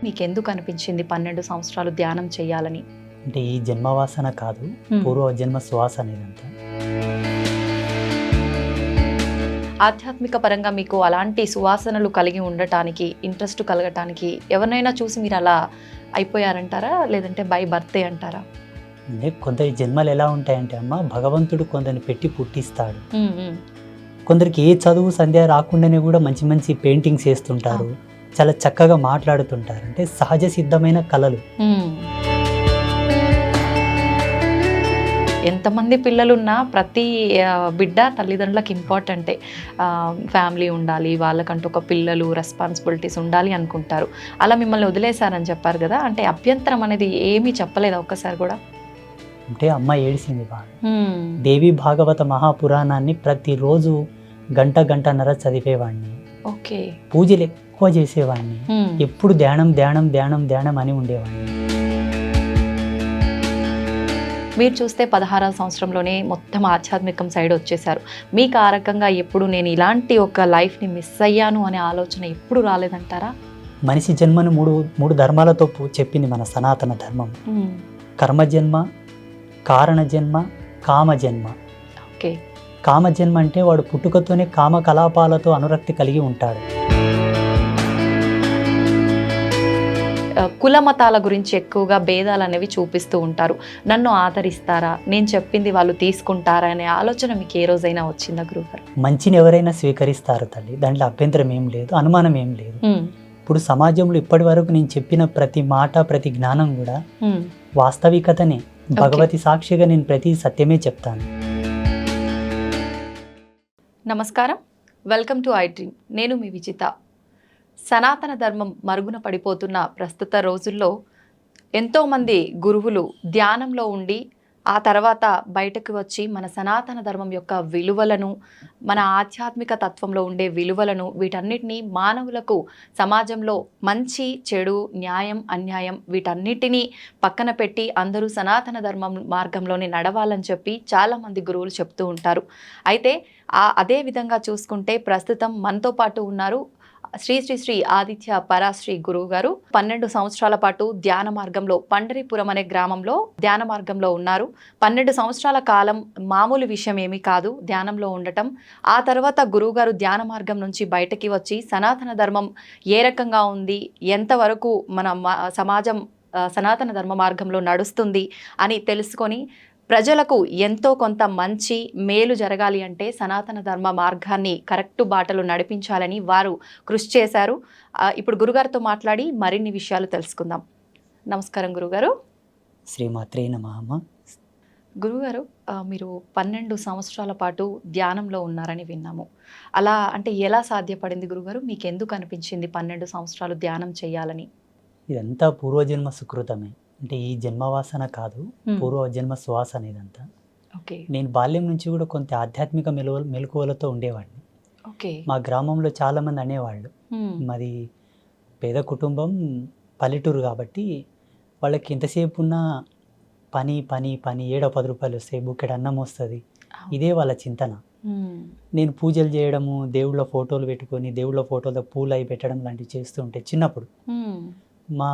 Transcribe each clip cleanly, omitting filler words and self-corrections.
మీకెందుకు అనిపించింది 12 సంవత్సరాలు ధ్యానం చేయాలని? అంటే ఈ జన్మవాసన కాదు, పూర్వ జన్మ శ్వాస అనేదంతా. ఆధ్యాత్మిక పరంగా మీకు అలాంటి సువాసనలు కలిగి ఉండటానికి, ఇంట్రెస్ట్ కలగటానికి ఎవరినైనా చూసి మీరు అలా అయిపోయారంటారా? లేదంటే బై బర్తే అంటారా? అంటే కొందరి జన్మలు ఎలా ఉంటాయంటే అమ్మ, భగవంతుడు కొందరిని పెట్టి పుట్టిస్తాడు. కొందరికి ఏ చదువు సంధ్య రాకుండానే కూడా మంచి మంచి పెయింటింగ్స్ వేస్తుంటారు, చాలా చక్కగా మాట్లాడుతుంటారు. అంటే సహజ సిద్ధమైన కళలు. ఎంతమంది పిల్లలున్నా ప్రతి బిడ్డ తల్లిదండ్రులకు ఇంపార్టెంటే. ఫ్యామిలీ ఉండాలి, వాళ్ళకంటూ ఒక పిల్లలు రెస్పాన్సిబిలిటీస్ ఉండాలి అనుకుంటారు. అలా మిమ్మల్ని వదిలేశారని చెప్పారు కదా, అంటే అభ్యంతరం అనేది ఏమీ చెప్పలేదా ఒక్కసారి కూడా? అంటే అమ్మ ఏడిసింది బాగా. దేవి భాగవత మహాపురాణాన్ని ప్రతిరోజు గంటన్నర చదివేవాడిని. ఓకే. పూజలు ఎక్కువ చేసేవాడిని. ఎప్పుడు ధ్యానం ధ్యానం ధ్యానం ధ్యానం అని ఉండేవాడిని. మీరు చూస్తే 16వ సంవత్సరంలోనే మొత్తం ఆధ్యాత్మికం సైడ్ వచ్చేసారు. మీకు ఆ రకంగా ఎప్పుడు నేను ఇలాంటి ఒక లైఫ్ని మిస్ అయ్యాను అనే ఆలోచన ఎప్పుడు రాలేదంటారా? మనిషి జన్మను మూడు ధర్మాలతో చెప్పింది మన సనాతన ధర్మం. కర్మజన్మ, కారణజన్మ, కామజన్మ. ఓకే. కామజన్మ అంటే వాడు పుట్టుకతోనే కామకలాపాలతో అనురక్తి కలిగి ఉంటాడు. కుల మతాల గురించి ఎక్కువగా భేదాలు అనేవి చూపిస్తూ ఉంటారు. నన్ను ఆదరిస్తారా, నేను చెప్పింది వాళ్ళు తీసుకుంటారా అనే ఆలోచన మీకు ఏ రోజైనా వచ్చిందా గురుగారు? మంచిని ఎవరైనా స్వీకరిస్తారు తల్లి, దాంట్లో అభ్యంతరం ఏం లేదు, అనుమానం ఏం లేదు. ఇప్పుడు సమాజంలో ఇప్పటి వరకు నేను చెప్పిన ప్రతి మాట, ప్రతి జ్ఞానం కూడా వాస్తవికతనే. భగవతి సాక్షిగా నేను ప్రతి సత్యమే చెప్తాను. నమస్కారం, వెల్కమ్ టు ఐ డ్రీమ్. నేను మీ విజిత. సనాతన ధర్మం మరుగున పడిపోతున్న ప్రస్తుత రోజుల్లో ఎంతోమంది గురువులు ధ్యానంలో ఉండి ఆ తర్వాత బయటకు వచ్చి మన సనాతన ధర్మం యొక్క విలువలను, మన ఆధ్యాత్మిక తత్వంలో ఉండే విలువలను, వీటన్నిటినీ మానవులకు సమాజంలో మంచి చెడు, న్యాయం అన్యాయం వీటన్నిటినీ పక్కన పెట్టి అందరూ సనాతన ధర్మం మార్గంలోనే నడవాలని చెప్పి చాలామంది గురువులు చెప్తూ ఉంటారు. అయితే అదే విధంగా చూసుకుంటే ప్రస్తుతం మనతో పాటు ఉన్నారు శ్రీ శ్రీ శ్రీ ఆదిత్య పరాశ్రీ గురువు గారు. 12 సంవత్సరాల పాటు ధ్యాన మార్గంలో పండరీపురం అనే గ్రామంలో ధ్యాన మార్గంలో ఉన్నారు. 12 సంవత్సరాల కాలం మామూలు విషయం ఏమీ కాదు ధ్యానంలో ఉండటం. ఆ తర్వాత గురువుగారు ధ్యాన మార్గం నుంచి బయటకి వచ్చి సనాతన ధర్మం ఏ రకంగా ఉంది, ఎంతవరకు మన సమాజం సనాతన ధర్మ మార్గంలో నడుస్తుంది అని తెలుసుకొని ప్రజలకు ఎంతో కొంత మంచి మేలు జరగాలి అంటే సనాతన ధర్మ మార్గాన్ని కరెక్ట్ బాటలు నడిపించాలని వారు కృషి చేశారు. ఇప్పుడు గురుగారితో మాట్లాడి మరిన్ని విషయాలు తెలుసుకుందాం. నమస్కారం గురుగారు. శ్రీమాత్రే నమః. గురుగారు, మీరు 12 సంవత్సరాల పాటు ధ్యానంలో ఉన్నారని విన్నాము. అలా అంటే ఎలా సాధ్యపడింది గురుగారు? మీకు ఎందుకు అనిపించింది 12 సంవత్సరాలు ధ్యానం చేయాలని? ఇదంతా పూర్వజన్మ సుకృతమే. అంటే ఈ జన్మవాసన కాదు, పూర్వజన్మ శ్వాస అనేదంతా. ఓకే. నేను బాల్యం నుంచి కూడా కొంత ఆధ్యాత్మిక మెలకువలతో ఉండేవాడిని. ఓకే. మా గ్రామంలో చాలామంది అనేవాళ్ళు, మాది పేద కుటుంబం, పల్లెటూరు కాబట్టి వాళ్ళకి ఎంతసేపు ఉన్న పని పని పని, 7-10 రూపాయలు వస్తాయి, బుక్కెడు అన్నం వస్తుంది, ఇదే వాళ్ళ చింతన. నేను పూజలు చేయడము, దేవుళ్ళ ఫోటోలు పెట్టుకొని దేవుళ్ళ ఫోటోలో పూలు అవి పెట్టడం లాంటివి చేస్తూ ఉంటే చిన్నప్పుడు మా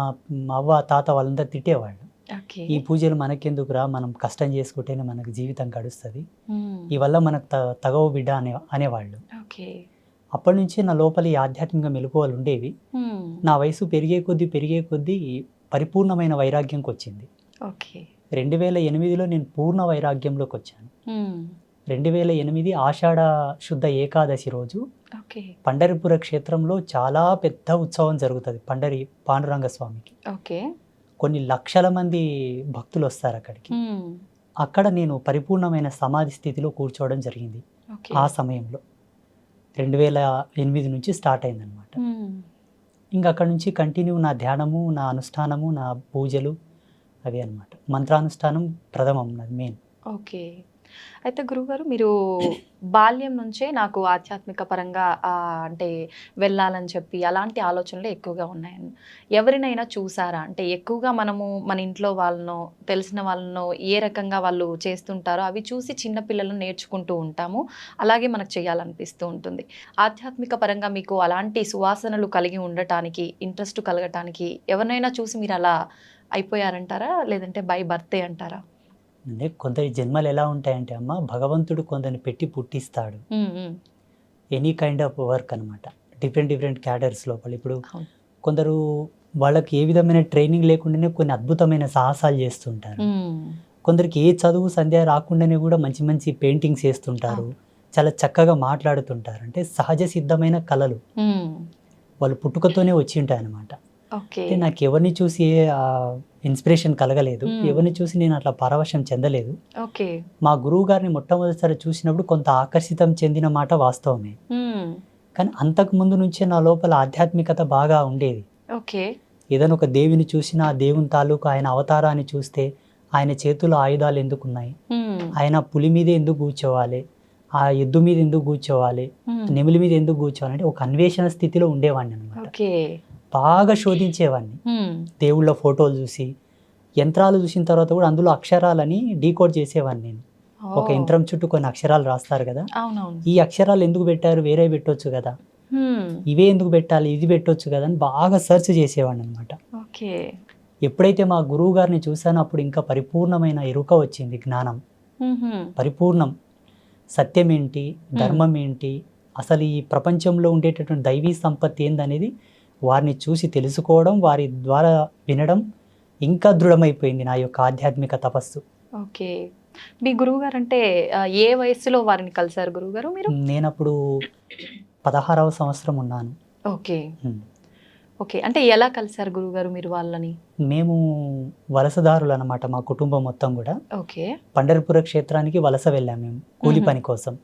అవ్వ తాత వాళ్ళందరూ తిట్టేవాళ్ళు. ఈ పూజలు మనకెందుకురా, మనం కష్టం చేసుకుంటేనే మనకు జీవితం గడుస్తుంది, ఈ వల్ల మనకు తగవు బిడ్డ అనేవాళ్ళు. అప్పటి నుంచి నా లోపల ఈ ఆధ్యాత్మిక మెలకువలు ఉండేవి. నా వయసు పెరిగే కొద్దీ పరిపూర్ణమైన వైరాగ్యంకి వచ్చింది. 2008లో నేను పూర్ణ వైరాగ్యంలోకి వచ్చాను. 2008 ఆషాఢ శుద్ధ ఏకాదశి రోజు పండరిపుర క్షేత్రంలో చాలా పెద్ద ఉత్సవం జరుగుతుంది పాండురంగ స్వామికి. కొన్ని లక్షల మంది భక్తులు వస్తారు అక్కడికి. అక్కడ నేను పరిపూర్ణమైన సమాధి స్థితిలో కూర్చోవడం జరిగింది. ఆ సమయంలో 2008 నుంచి స్టార్ట్ అయిందనమాట. ఇంకా అక్కడ నుంచి కంటిన్యూ నా ధ్యానము, నా అనుష్ఠానము, నా పూజలు అవి అనమాట. మంత్రానుష్ఠానం ప్రథమం, నాది మెయిన్. ఓకే. అయితే గురువుగారు మీరు బాల్యం నుంచే నాకు ఆధ్యాత్మిక పరంగా అంటే వెళ్ళాలని చెప్పి అలాంటి ఆలోచనలు ఎక్కువగా ఉన్నాయని ఎవరినైనా చూసారా? అంటే ఎక్కువగా మనము మన ఇంట్లో వాళ్ళనో తెలిసిన వాళ్ళనో ఏ రకంగా వాళ్ళు చేస్తుంటారో అవి చూసి చిన్న పిల్లలు నేర్చుకుంటూ ఉంటాము. అలాగే మనకు చేయాలనిపిస్తూ ఉంటుంది. ఆధ్యాత్మిక పరంగా మీకు అలాంటి సువాసనలు కలిగి ఉండటానికి ఇంట్రెస్ట్ కలగటానికి ఎవరినైనా చూసి మీరు అలా అయిపోయారంటారా? లేదంటే బై బర్తే అంటారా? అంటే కొందరి జన్మలు ఎలా ఉంటాయంటే అమ్మ, భగవంతుడు కొందరిని పెట్టి పుట్టిస్తాడు. ఎనీ కైండ్ ఆఫ్ వర్క్ అనమాట. డిఫరెంట్ డిఫరెంట్ క్యాడర్స్ లోపల. ఇప్పుడు అవును. కొందరు వాళ్ళకి ఏ విధమైన ట్రైనింగ్ లేకుండానే కొన్ని అద్భుతమైన సాహసాలు చేస్తుంటారు. కొందరికి ఏ చదువు సంధ్య రాకుండానే కూడా మంచి మంచి పెయింటింగ్స్ వేస్తుంటారు. చాలా చక్కగా మాట్లాడుతుంటారు. అంటే సహజ సిద్ధమైన కళలు వాళ్ళు పుట్టుకతోనే వచ్చి ఉంటాయి అనమాట. అంటే నాకు ఎవరిని చూసి ఇన్స్పిరేషన్ కలగలేదు. ఎవరిని చూసి నేను అట్లా పరవశం చెందలేదు. మా గురువు గారిని మొట్టమొదటిసారి చూసినప్పుడు కొంత ఆకర్షితం చెందిన మాట వాస్తవమే. కానీ అంతకు ముందు నుంచే నా లోపల ఆధ్యాత్మికత బాగా ఉండేది. ఏదైనా ఒక దేవిని చూసినా ఆ దేవుని తాలూకు ఆయన అవతారాన్ని చూస్తే ఆయన చేతుల్లో ఆయుధాలు ఎందుకున్నాయి, ఆయన పులి మీద ఎందుకు కూర్చోవాలి, ఆ ఎద్దు మీద ఎందుకు కూర్చోవాలి, నెమిలి మీద ఎందుకు కూర్చోవాలి అంటే ఒక అన్వేషణ స్థితిలో ఉండేవాడిని అనమాట. బాగా శోధించేవాడిని. దేవుళ్ళ ఫోటోలు చూసి, యంత్రాలు చూసిన తర్వాత కూడా అందులో అక్షరాలని డీకోడ్ చేసేవాడిని నేను. ఒక యంత్రం చుట్టూ కొన్ని అక్షరాలు రాస్తారు కదా, ఈ అక్షరాలు ఎందుకు పెట్టారు, వేరే పెట్టొచ్చు కదా, ఇవే ఎందుకు పెట్టాలి, ఇది పెట్టొచ్చు కదా అని బాగా సెర్చ్ చేసేవాడిని అనమాట. ఎప్పుడైతే మా గురువు గారిని చూసానో అప్పుడు ఇంకా పరిపూర్ణమైన ఎరుక వచ్చింది, జ్ఞానం పరిపూర్ణం. సత్యం ఏంటి, ధర్మం ఏంటి, అసలు ఈ ప్రపంచంలో ఉండేటటువంటి దైవీ సంపత్తి ఏందనేది వారిని చూసి తెలుసుకోవడం, వారి ద్వారా వినడం ఇంకా దృఢమైపోయింది నా యొక్క ఆధ్యాత్మిక తపస్సు. మీ గురువు గారు అంటే ఏ వయసులో వారిని కలిసారు గురువు గారు మీరు? నేను అప్పుడు 16వ సంవత్సరం ఉన్నాను. అంటే ఎలా కలిసారు గురువు గారు మీరు వాళ్ళని? మేము వలసదారులు అనమాట, మా కుటుంబం మొత్తం కూడా. పండరిపుర క్షేత్రానికి వలస వెళ్ళాము మేము కూలి పని కోసం.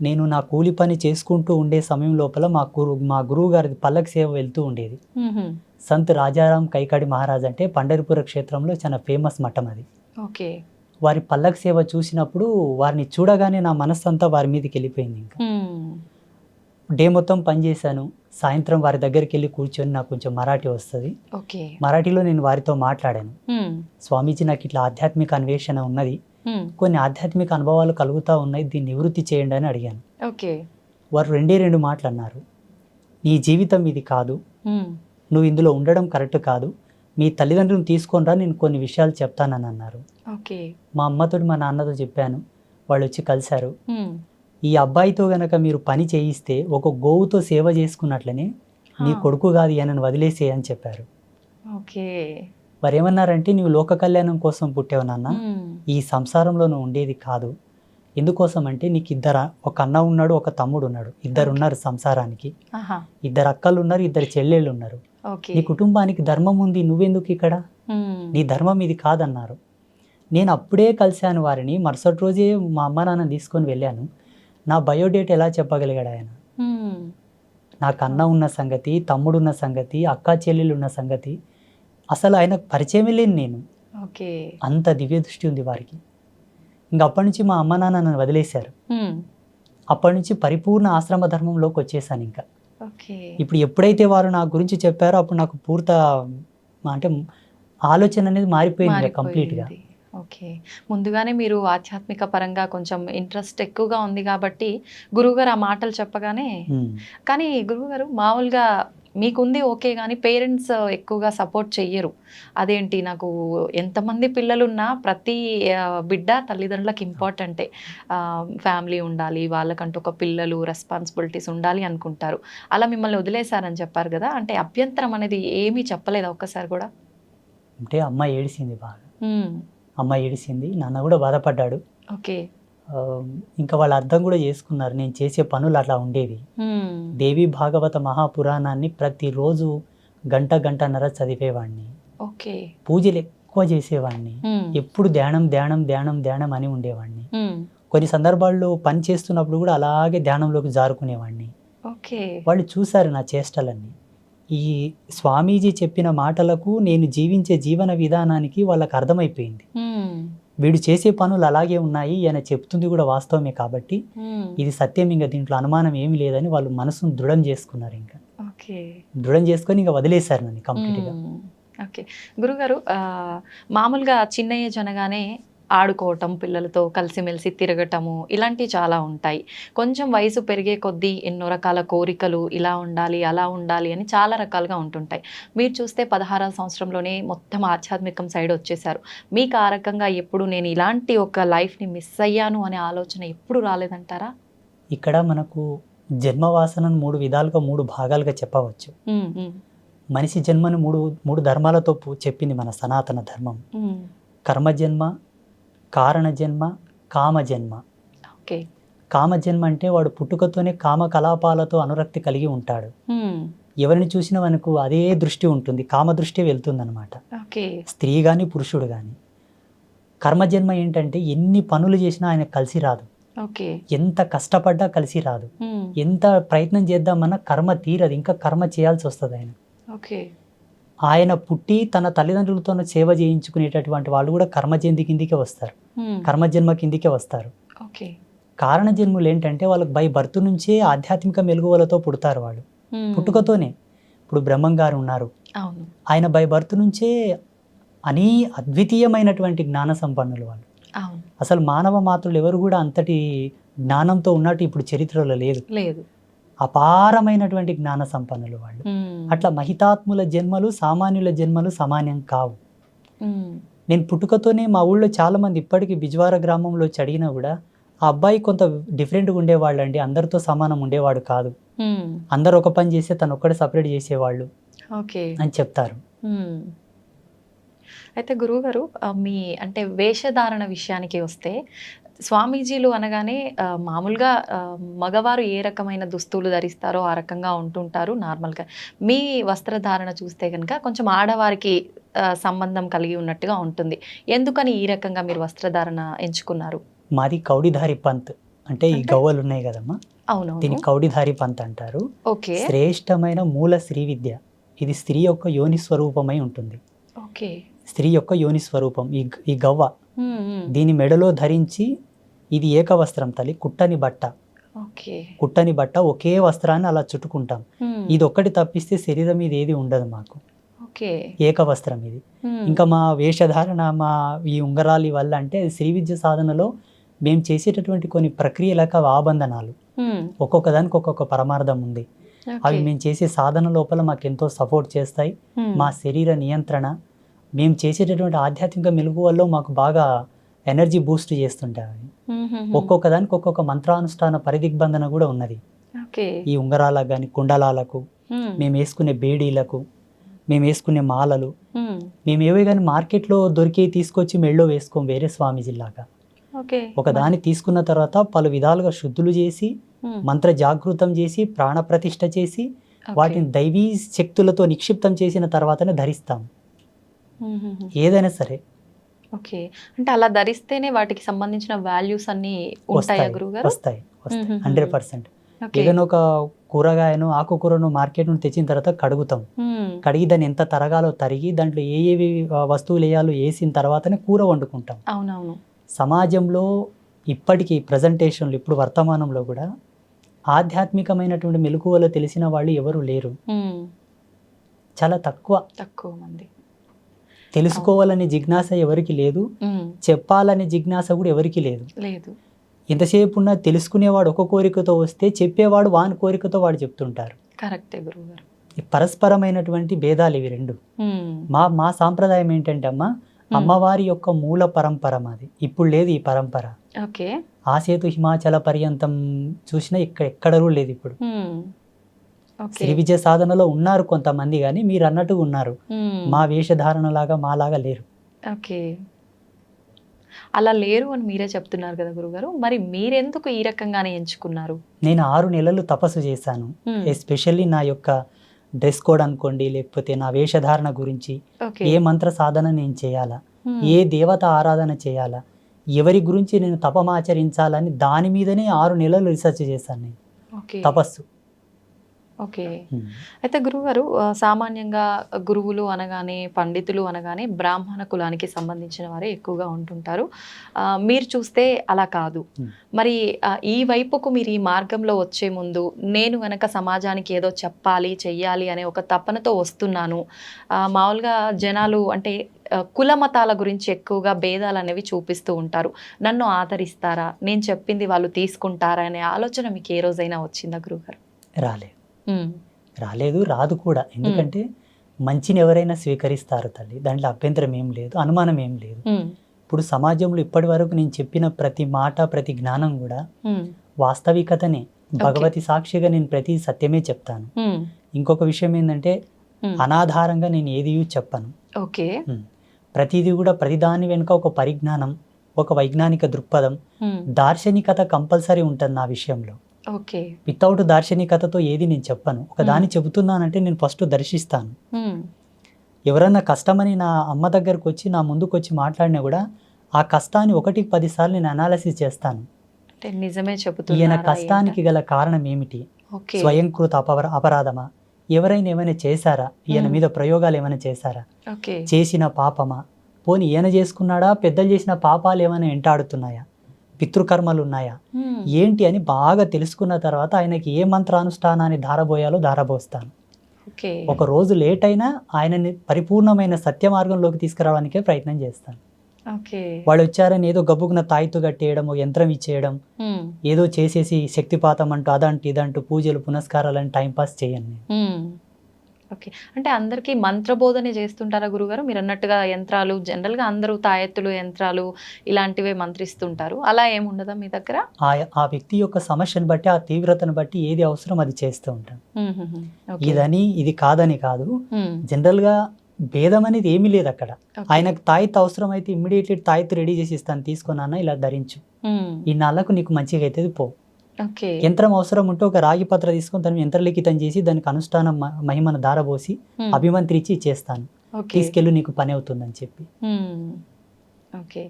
నేను నా కూలి పని చేసుకుంటూ ఉండే సమయం లోపల మా గురువు గారి పల్లకి సేవ వెళ్తూ ఉండేది. సంత్ రాజారాం కైకాడి మహారాజ్ అంటే పండరిపుర క్షేత్రంలో చాలా ఫేమస్ మఠం అది. వారి పల్లకి సేవ చూసినప్పుడు వారిని చూడగానే నా మనస్సు అంతా వారి మీదకి వెళ్ళిపోయింది. ఇంకా డే మొత్తం పనిచేశాను. సాయంత్రం వారి దగ్గరికి వెళ్ళి కూర్చొని నాకు కొంచెం మరాఠీ వస్తుంది. మరాఠీలో నేను వారితో మాట్లాడాను. స్వామీజీ, నాకు ఇట్లా ఆధ్యాత్మిక అన్వేషణ ఉన్నది, కొన్ని ఆధ్యాత్మిక అనుభవాలు కలుగుతూ ఉన్నాయి, దీన్ని నివృత్తి చేయండి అని అడిగాను. వారు 2 మాటలు అన్నారు. నీ జీవితం ఇది కాదు, నువ్వు ఇందులో ఉండడం కరెక్ట్ కాదు, మీ తల్లిదండ్రులను తీసుకొని రా, నేను కొన్ని విషయాలు చెప్తానని అన్నారు. మా అమ్మతో మా నాన్నతో చెప్పాను. వాళ్ళు వచ్చి కలిశారు. ఈ అబ్బాయితో గనక మీరు పని చేయిస్తే ఒక గోవుతో సేవ చేసుకున్నట్లనే నీ కొడుకు కాదు ఈయనను వదిలేసే అని చెప్పారు. వారు ఏమన్నారంటే, నువ్వు లోక కళ్యాణం కోసం పుట్టావు నాన్న, ఈ సంసారంలో నువ్వు ఉండేది కాదు. ఎందుకోసం అంటే నీకు ఒక అన్న ఉన్నాడు, ఒక తమ్ముడు ఉన్నాడు, 2 ఉన్నారు సంసారానికి, 2 అక్కలు ఉన్నారు, 2 చెల్లెళ్ళు ఉన్నారు. నీ కుటుంబానికి ధర్మం ఉంది, నువ్వెందుకు ఇక్కడ, నీ ధర్మం ఇది కాదన్నారు. నేను అప్పుడే కలిశాను వారిని. మరుసటి రోజే మా అమ్మ నాన్న తీసుకొని వెళ్ళాను. నా బయోడేట్ ఎలా చెప్పగలిగాడు ఆయన? నాకు అన్న ఉన్న సంగతి, తమ్ముడున్న సంగతి, అక్క చెల్లెలు ఉన్న సంగతి అసలు ఆయనకు పరిచయమే లేని నేను. అంత దివ్య దృష్టి ఉంది వారికి. ఇంక అప్పటి నుంచి మా అమ్మ నాన్న నన్ను వదిలేశారు. అప్పటి నుంచి పరిపూర్ణ ఆశ్రమ ధర్మంలోకి వచ్చేసాను. ఇంకా ఇప్పుడు ఎప్పుడైతే వారు నా గురించి చెప్పారో అప్పుడు నాకు అంటే ఆలోచన అనేది మారిపోయింది కంప్లీట్గా. ముందుగానే మీరు ఆధ్యాత్మిక పరంగా కొంచెం ఇంట్రెస్ట్ ఎక్కువగా ఉంది కాబట్టి గురువుగారు ఆ మాటలు చెప్పగానే, కానీ గురువుగారు మామూలుగా మీకుంది ఓకే, కానీ పేరెంట్స్ ఎక్కువగా సపోర్ట్ చెయ్యరు. అదేంటి, నాకు ఎంతమంది పిల్లలున్నా ప్రతి బిడ్డ తల్లిదండ్రులకు ఇంపార్టెంటే, ఫ్యామిలీ ఉండాలి, వాళ్ళకంటూ ఒక పిల్లలు రెస్పాన్సిబిలిటీస్ ఉండాలి అనుకుంటారు. అలా మిమ్మల్ని వదిలేశారని చెప్పారు కదా, అంటే అభ్యంతరం అనేది ఏమీ చెప్పలేదా ఒక్కసారి కూడా? అంటే అమ్మ ఏడిసింది బాగా. అమ్మ ఏడిసింది, నాన్న కూడా బాధపడ్డాడు. ఇంకా వాళ్ళు అర్థం కూడా చేసుకున్నారు నేను చేసే పనులు అట్లా ఉండేవి. దేవి భాగవత మహాపురాణాన్ని ప్రతిరోజు గంటన్నర చదివేవాడిని. పూజలు ఎక్కువ చేసేవాడిని. ఎప్పుడు ధ్యానం ధ్యానం ధ్యానం ధ్యానం అని ఉండేవాడిని. కొన్ని సందర్భాల్లో పని చేస్తున్నప్పుడు కూడా అలాగే ధ్యానంలోకి జారుకునేవాడిని. వాళ్ళు చూశారు నా చేష్టలన్నీ. ఈ స్వామీజీ చెప్పిన మాటలకు నేను జీవించే జీవన విధానానికి వాళ్ళకి అర్థమైపోయింది. వీడు చేసే పనులు అలాగే ఉన్నాయి, ఈయన చెప్తుంది కూడా వాస్తవమే కాబట్టి ఇది సత్యం, ఇంకా దీంట్లో అనుమానం ఏమీ లేదని వాళ్ళు మనసును దృఢం చేసుకున్నారు. ఇంకా ఓకే, దృఢం చేసుకొని ఇంకా వదిలేశారు నన్ను కంప్లీట్గా. ఓకే గురుగారు, మామూలుగా చిన్న ఏజ్ అనగానే ఆడుకోవటం, పిల్లలతో కలిసిమెలిసి తిరగటము, ఇలాంటివి చాలా ఉంటాయి. కొంచెం వయసు పెరిగే కొద్దీ ఎన్నో రకాల కోరికలు, ఇలా ఉండాలి అలా ఉండాలి అని చాలా రకాలుగా ఉంటుంటాయి. మీరు చూస్తే 16వ సంవత్సరంలోనే మొత్తం ఆధ్యాత్మికం సైడ్ వచ్చేసారు. మీకు ఆ రకంగా ఎప్పుడు నేను ఇలాంటి ఒక లైఫ్ని మిస్ అయ్యాను అనే ఆలోచన ఎప్పుడు రాలేదంటారా? ఇక్కడ మనకు జన్మవాసనను 3 విధాలుగా 3 భాగాలుగా చెప్పవచ్చు. మనిషి జన్మను మూడు ధర్మాలతో చెప్పింది మన సనాతన ధర్మం. కర్మజన్మ, కారణజన్మ, కామజన్మ. ఓకే, కామజన్మ అంటే వాడు పుట్టుకతోనే కామ కలాపాలతో అనురక్తి కలిగి ఉంటాడు. ఎవరిని చూసినా మనకు అదే దృష్టి ఉంటుంది, కామ దృష్టి వెళ్తుందన్నమాట. ఓకే, స్త్రీ కానీ పురుషుడు కానీ. కర్మజన్మ ఏంటంటే ఎన్ని పనులు చేసినా ఆయన కలిసి రాదు. ఓకే, ఎంత కష్టపడ్డా కలిసి రాదు. ఎంత ప్రయత్నం చేద్దామన్నా కర్మ తీరదు, ఇంకా కర్మ చేయాల్సి వస్తుంది ఆయన. ఓకే, ఆయన పుట్టి తన తల్లిదండ్రులతో సేవ చేయించుకునేటటువంటి వాళ్ళు కూడా కర్మజన్మ కిందికే వస్తారు, కర్మజన్మ కిందికే వస్తారు. ఓకే, కారణజన్ములు ఏంటంటే వాళ్ళకి బై బర్త్ నుంచే ఆధ్యాత్మిక మెలుగువలతో పుడతారు వాళ్ళు, పుట్టుకతోనే. ఇప్పుడు బ్రహ్మం గారు ఉన్నారు, ఆయన బై బర్త్ నుంచే అద్వితీయమైనటువంటి జ్ఞాన సంపన్నులు వాళ్ళు. అసలు మానవ మాతృలు ఎవరు కూడా అంతటి జ్ఞానంతో ఉన్నట్టు ఇప్పుడు చరిత్రలో లేదు. అపారమైనటువంటి జ్ఞాన సంపన్నులు వాళ్ళు. అట్లా మహితాత్ముల జన్మలు సామాన్యుల జన్మలు సమానం కావు. నేను పుట్టుకతోనే మా ఊళ్ళో చాలా మంది ఇప్పటికీ బిజ్వార గ్రామంలో అడిగినా కూడా ఆ అబ్బాయి కొంత డిఫరెంట్గా ఉండేవాళ్ళు అండి, అందరితో సమానం ఉండేవాడు కాదు, అందరు ఒక పని చేస్తే తను ఒక్కడే సపరేట్ చేసేవాళ్ళు అని చెప్తారు. అయితే గురువుగారు, మీ అంటే వేషధారణ విషయానికి వస్తే, స్వామీజీలు అనగానే మామూలుగా మగవారు ఏ రకమైన దుస్తులు ధరిస్తారో ఆ రకంగా ఉంటుంటారు నార్మల్గా. మీ వస్త్రధారణ చూస్తే కనుక కొంచెం ఆడవారికి సంబంధం కలిగి ఉన్నట్టుగా ఉంటుంది. ఎందుకని ఈ రకంగా మీరు వస్త్రధారణ ఎంచుకున్నారు? మాది కౌడిధారి పంత్, అంటే ఈ గవ్వలు ఉన్నాయి కదమ్మా, అవును, దీన్ని కౌడిధారి పంత్ అంటారు. ఓకే, శ్రేష్టమైన మూల శ్రీ విద్య. ఇది స్త్రీ యొక్క యోని స్వరూపమై ఉంటుంది. ఓకే, స్త్రీ యొక్క యోని స్వరూపం ఈ గవ్వ. దీని మెడలో ధరించి, ఇది ఏకవస్త్రం తల్లి, కుట్టని బట్ట. కుట్టని బట్ట, ఒకే వస్త్రాన్ని అలా చుట్టుకుంటాం. ఇది ఒక్కటి తప్పిస్తే శరీరం మీద ఏది ఉండదు మాకు, ఏకవస్త్రం ఇది. ఇంకా మా వేషధారణ, మా ఈ ఉంగరాలి వల్ల అంటే శ్రీ విద్య సాధనలో మేము చేసేటటువంటి కొన్ని ప్రక్రియలకు ఆబంధనాలు, ఒక్కొక్క దానికి ఒక్కొక్క పరమార్థం ఉంది. అవి మేము చేసే సాధన లోపల మాకు ఎంతో సపోర్ట్ చేస్తాయి. మా శరీర నియంత్రణ, మేము చేసేటటువంటి ఆధ్యాత్మిక మెలుగు వల్ల మాకు బాగా ఎనర్జీ బూస్ట్ చేస్తుంటాయి. ఒక్కొక్క దానికి ఒక్కొక్క మంత్రానుష్ఠాన పరిదిగ్బంధన కూడా ఉన్నది. ఈ ఉంగరాలకు కానీ, కుండలాలకు, మేము వేసుకునే బేడీలకు, మేము వేసుకునే మాలలు, మేము ఏవే కానీ మార్కెట్లో దొరికి తీసుకొచ్చి మెళ్ళో వేసుకోం వేరే స్వామీజీలాగా. ఒక దాన్ని తీసుకున్న తర్వాత పలు విధాలుగా శుద్ధులు చేసి, మంత్ర జాగృతం చేసి, ప్రాణ ప్రతిష్ఠ చేసి, వాటిని దైవీ శక్తులతో నిక్షిప్తం చేసిన తర్వాతనే ధరిస్తాం ఏదైనా సరే. ఓకే, అంటే అలా ధరిస్తేనే వాటికి సంబంధించిన వాల్యూస్ అన్ని వస్తాయి 100%. ఏదైనా ఒక కూరగాయను, ఆకుకూరను మార్కెట్ నుండి తెచ్చిన తర్వాత కడుగుతాం. కడిగి దాన్ని ఎంత తరగాలో తరిగి, దాంట్లో ఏవి వస్తువులు వేయాలో వేసిన తర్వాతనే కూర వండుకుంటాం. అవునవును. సమాజంలో ఇప్పటికీ ప్రజెంటేషన్లు, ఇప్పుడు వర్తమానంలో కూడా ఆధ్యాత్మికమైనటువంటి మెలకువలు తెలిసిన వాళ్ళు ఎవరు లేరు, చాలా తక్కువ మంది. తెలుసుకోవాలనే జిజ్ఞాస ఎవరికి లేదు, చెప్పాలనే జిజ్ఞాస కూడా ఎవరికి లేదు. ఎంతసేపు ఉన్నా తెలుసుకునేవాడు ఒక కోరికతో వస్తే, చెప్పేవాడు వాని కోరికతో వాడు చెప్తుంటారు. కరెక్టే గురువుగారు. పరస్పరమైనటువంటి భేదాలు ఇవి రెండు. మా సాంప్రదాయం ఏంటంటే అమ్మా, అమ్మవారి యొక్క మూల పరంపర మాది. ఇప్పుడు లేదు ఈ పరంపర. ఆసేతు హిమాచల పర్యంతం చూసినా ఎక్కడ కూడా లేదు ఇప్పుడు. శ్రీ విద్య సాధనలో ఉన్నారు కొంతమంది, కానీ మీరు అన్నట్టుగా ఉన్నారు. మా వేషధారణ లాగా మాలాగా లేరు. ఓకే, అలా లేరు అని మీరే చెప్తున్నారు కదా గురుగారు. మరి మీరెందుకు ఈ రకంగానే ఎంచుకున్నారు? నేను 6 నెలలు తపస్సు చేశాను. ఎస్పెషల్లీ నా యొక్క డ్రెస్ కోడ్ అనుకోండి, లేకపోతే నా వేషధారణ గురించి, ఏ మంత్ర సాధన నేను చేయాలా, ఏ దేవత ఆరాధన చేయాలా, ఎవరి గురించి నేను తపమాచరించాలని దాని మీదనే 6 నెలలు రీసెర్చ్ చేశాను నేను. తపస్సు ఓకే. ఉమ్. అయితే గురువుగారు సామాన్యంగా గురువులు అనగానే, పండితులు అనగానే బ్రాహ్మణ కులానికి సంబంధించిన వారే ఎక్కువగా ఉంటుంటారు. మీరు చూస్తే అలా కాదు. ఉమ్. మరి ఈ వైపుకు మీరు ఈ మార్గంలో వచ్చే ముందు నేను గనక సమాజానికి ఏదో చెప్పాలి, చెయ్యాలి అనే ఒక తపనతో వస్తున్నాను. మామూలుగా జనాలు అంటే కుల మతాల గురించి ఎక్కువగా భేదాలు అనేవి చూపిస్తూ ఉంటారు. నన్ను ఆదరిస్తారా? నేను చెప్పింది వాళ్ళు తీసుకుంటారా? అనే ఆలోచన మీకు ఏ రోజైనా వచ్చిందా గురువుగారు? రాలేదు హ్మ్. రాలేదు, రాదు కూడా. ఎందుకంటే మంచిని ఎవరైనా స్వీకరిస్తారు తల్లి, దాంట్లో అభ్యంతరం ఏం లేదు, అనుమానం ఏం లేదు. హ్మ్. ఇప్పుడు సమాజంలో ఇప్పటి వరకు నేను చెప్పిన ప్రతి మాట, ప్రతి జ్ఞానం కూడా హ్మ్. వాస్తవికతనే. భగవతి సాక్షిగా నేను ప్రతి సత్యమే చెప్తాను. హ్మ్. ఇంకొక విషయం ఏంటంటే హ్మ్. అనాధారంగా నేను ఏది చెప్పను. ఓకే. ప్రతిదీ కూడా ప్రతిదాని వెనుక ఒక పరిజ్ఞానం, ఒక వైజ్ఞానిక దృక్పథం, హ్మ్. దార్శనికత కంపల్సరీ ఉంటుంది నా విషయంలో. ఓకే. వితౌట్ దార్శనికతతో ఏది నేను చెప్పను. ఒక దాన్ని చెబుతున్నానంటే నేను ఫస్ట్ దర్శిస్తాను. హ్మ్. ఎవరన్నా కష్టమని నా అమ్మ దగ్గరకు వచ్చి నా ముందుకు వచ్చి మాట్లాడినా కూడా ఆ కష్టాన్ని 1-10 సార్లు నేను అనాలసిస్ చేస్తాను. అంటే నిజమే ఈయన చెబుతున్నారా కష్టానికి గల కారణం ఏమిటి? ఓకే. స్వయంకృత అపరాధమా? ఎవరైనా ఏమైనా చేశారా? ఈయన మీద ప్రయోగాలు ఏమైనా చేశారా? ఓకే. చేసిన పాపమా? పోనీ ఈయన చేసుకున్నాడా? పెద్దలు చేసిన పాపాలు ఏమైనా వెంటాడుతున్నాయా? పితృకర్మలు ఉన్నాయా? హ్మ్. ఏంటి అని బాగా తెలుసుకున్న తర్వాత ఆయనకి ఏ మంత్రానుష్ఠానాన్ని ధారబోయాలో ధారబోస్తాను. ఓకే. ఒక రోజు లేట్ అయినా ఆయనని పరిపూర్ణమైన సత్య మార్గంలోకి తీసుకురావడానికే ప్రయత్నం చేస్తాను. ఓకే. వాళ్ళు వచ్చారని ఏదో గబ్బుకున్న తాయితు కట్టేయడం, ఓ యంత్రం ఇచ్చేయడం, హ్మ్. ఏదో చేసేసి శక్తిపాతం అంటూ అదంటూ ఇదంటూ పూజలు పునస్కారాలని టైంపాస్ చేయను నేను. హ్మ్. ఓకే. అంటే అందరికీ మంత్రబోధనే చేస్తుంటారా గురుగారు? మీరు అన్నట్టుగా యంత్రాలు జనరల్‌గా అందరూ తాయెత్తులు, యంత్రాలు ఇలాంటివే మంత్రిస్తుంటారు. అలా ఏమి ఉండదా మీ దగ్గర? ఆ వ్యక్తి యొక్క సమస్యను బట్టి, ఆ తీవ్రతను బట్టి ఏది అవసరం అది చేస్తూ ఉంటాను. హుహుహు. ఓకే. ఇదని ఇది కాదని కాదు. హ్మ్. జనరల్గా భేదం అనేది ఏమీ లేదు అక్కడ. ఓకే. ఆయనకు తాయెత్తు అవసరం అయితే ఇమ్మీడియట్లీ తాయెత్తు రెడీ చేసి ఇస్తాను, తీసుకున్నానా ఇలా ధరించు, హ్మ్. ఈ నాళ్ళకు నీకు మంచిగా అవుతుంది పో. ఓకే. యంత్రం అవసరం ఉంటే ఒక రాగి పత్ర తీసుకొని దాన్ని యంత్రలిఖితం చేసి దానికి అనుష్ఠానం మహిమను దారబోసి హ్మ్. అభిమంత్రించి ఇచ్చేస్తాను, ఓకే. తీసుకెళ్ళు నీకు పని అవుతుందని చెప్పి. హ్మ్. ఓకే.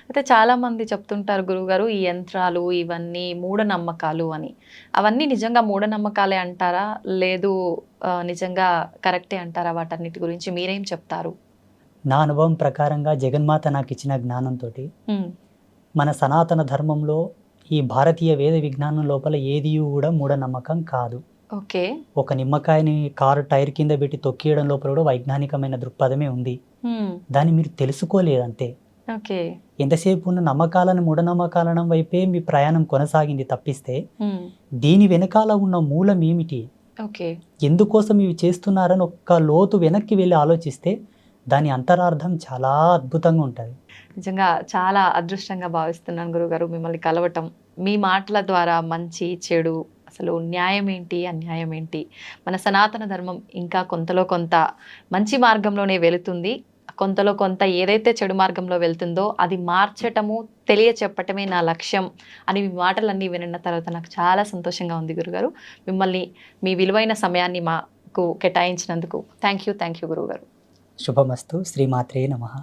అయితే చాలామంది చెప్తుంటారు గురువుగారు, ఈ యంత్రాలు ఇవన్నీ మూఢనమ్మకాలు అని. అవన్నీ నిజంగా మూఢనమ్మకాలే అంటారా? లేదు నిజంగా కరెక్టే అంటారా? వాటన్నిటి గురించి మీరేం చెప్తారు? నా అనుభవం ప్రకారంగా జగన్మాత నాకు ఇచ్చిన జ్ఞానంతో హ్మ్. మన సనాతన ధర్మంలో ఈ భారతీయ వేద విజ్ఞానం లోపల ఏది కూడా మూఢనమ్మకం కాదు. ఓకే. ఒక నిమ్మకాయని కారు టైర్ కింద పెట్టి తొక్కియడం లోపల కూడా వైజ్ఞానికమైన దృక్పథమే ఉంది. హ్మ్. దాన్ని మీరు తెలుసుకోలేదంతే. ఓకే. ఎంతసేపు ఉన్న నమ్మకాలను మూఢనమ్మకాలను వైపే మీ ప్రయాణం కొనసాగింది తప్పిస్తే హ్మ్. దీని వెనకాల ఉన్న మూలం ఏమిటి, ఓకే. ఎందుకోసం ఇవి చేస్తున్నారని ఒక్క లోతు వెనక్కి వెళ్ళి ఆలోచిస్తే దాని అంతరార్థం చాలా అద్భుతంగా ఉంటుంది. నిజంగా చాలా అదృష్టంగా భావిస్తున్నాను గురుగారు మిమ్మల్ని కలవటం. మీ మాటల ద్వారా మంచి, చెడు, అసలు న్యాయం ఏంటి, అన్యాయం ఏంటి, మన సనాతన ధర్మం ఇంకా కొంతలో కొంత మంచి మార్గంలోనే వెళుతుంది. కొంతలో కొంత ఏదైతే చెడు మార్గంలో వెళ్తుందో అది మార్చటము, తెలియచెప్పటమే నా లక్ష్యం అని మీ మాటలన్నీ విన్న తర్వాత నాకు చాలా సంతోషంగా ఉంది గురుగారు. మిమ్మల్ని మీ విలువైన సమయాన్ని మాకు కేటాయించినందుకు థ్యాంక్ యూ గురుగారు. శుభమస్తు. శ్రీమాత్రే నమః.